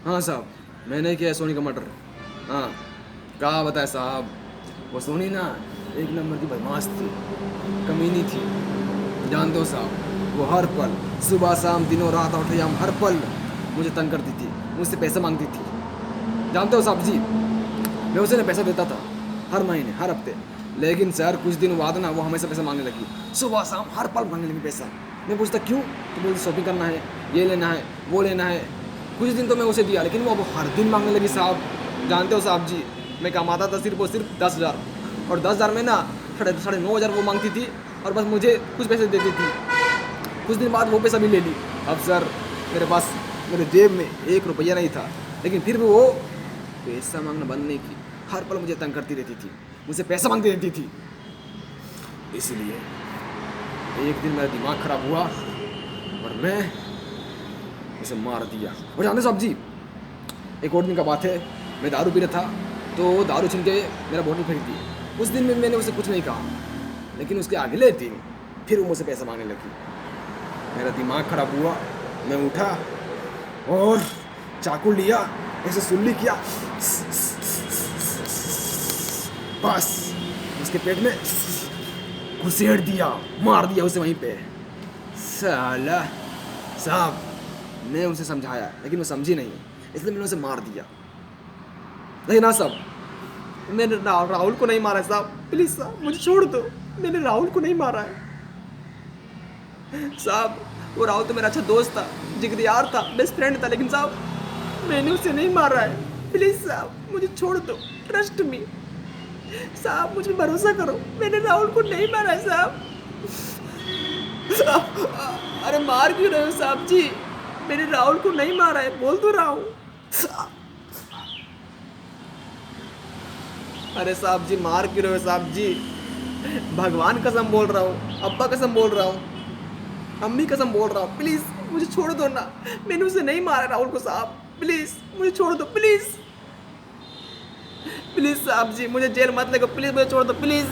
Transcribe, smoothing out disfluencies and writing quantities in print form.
हाँ साहब, मैंने किया है सोनी का मर्डर। हाँ, कहा बताए साहब, वो सोनी ना एक नंबर की बदमाश थी, कमीनी थी। जानते हो साहब, वो हर पल, सुबह शाम दिनों रात और याम, हर पल मुझे तंग करती थी, मुझसे पैसे मांगती थी। जानते हो साहब जी, मैं उसे ना पैसा देता था, हर महीने हर हफ्ते। लेकिन सर कुछ दिन बाद ना वो हमेशा पैसा मांगने लगी, सुबह शाम हर पल मांगने लगी पैसा। मैं पूछता क्यों, तो बोलती शॉपिंग करना है, ये लेना है, वो लेना है। कुछ दिन तो मैं उसे दिया, लेकिन वो अब हर दिन मांगने लगी साहब। जानते हो साहब जी, मैं कमाता था सिर्फ और सिर्फ 10,000, और 10,000 में ना साढ़े 9,000 वो मांगती थी, और बस मुझे कुछ पैसे देती थी। कुछ दिन बाद वो पैसा भी ले ली। अब सर मेरे पास, मेरे जेब में 1 रुपया नहीं था, लेकिन फिर भी वो पैसा मांगना बंद नहीं की। हर पल मुझे तंग करती रहती थी, मुझे पैसा मांगती रहती थी। इसलिए एक दिन मेरा दिमाग खराब हुआ और मैं उसे मार दिया। और जानते साहब जी, एक और दिन का बात है, मैं दारू पी रहा था, तो दारू छीन के मेरा बोतल फेंक दी। उस दिन में मैंने उसे कुछ नहीं कहा, लेकिन उसके अगले दिन फिर वो मुझसे पैसा मांगने लगी। मेरा दिमाग खराब हुआ, मैं उठा और चाकू लिया, ऐसे सुल्ली किया, बस उसके पेट में घुसेड़ दिया, मार दिया उसे वहीं पे। साला साहब, मैं उसे समझाया लेकिन वो समझी नहीं, इसलिए मैंने उसे मार दिया। लेकिन हाँ साहब, मैंने राहुल को नहीं मारा है साहब, प्लीज़ साहब मुझे छोड़ दो, मैंने राहुल को नहीं मारा है साहब। वो राहुल तो मेरा अच्छा दोस्त था, जिगरियार था, बेस्ट फ्रेंड था, लेकिन साहब मैंने उसे नहीं मारा है। प्लीज़ साहब मुझे छोड़ दो, ट्रस्ट मी साहब, मुझे भरोसा करो, मैंने राहुल को नहीं मारा है साहब। अरे मार क्यों रहे हो साहब जी, मैंने राहुल को नहीं मारा है, बोल तो रहा हूँ। अरे साहब जी मार क्यों रहे हो साहब जी, भगवान कसम बोल रहा हूँ, अब्बा कसम बोल रहा हूँ, अम्मी कसम बोल रहा हूँ, प्लीज़ मुझे छोड़ दो ना, मैंने उसे नहीं मारा राहुल को साहब, प्लीज़ मुझे छोड़ दो, प्लीज़ प्लीज़ साहब जी, मुझे जेल मत लेगा, प्लीज़ मुझे छोड़ दो, प्लीज़।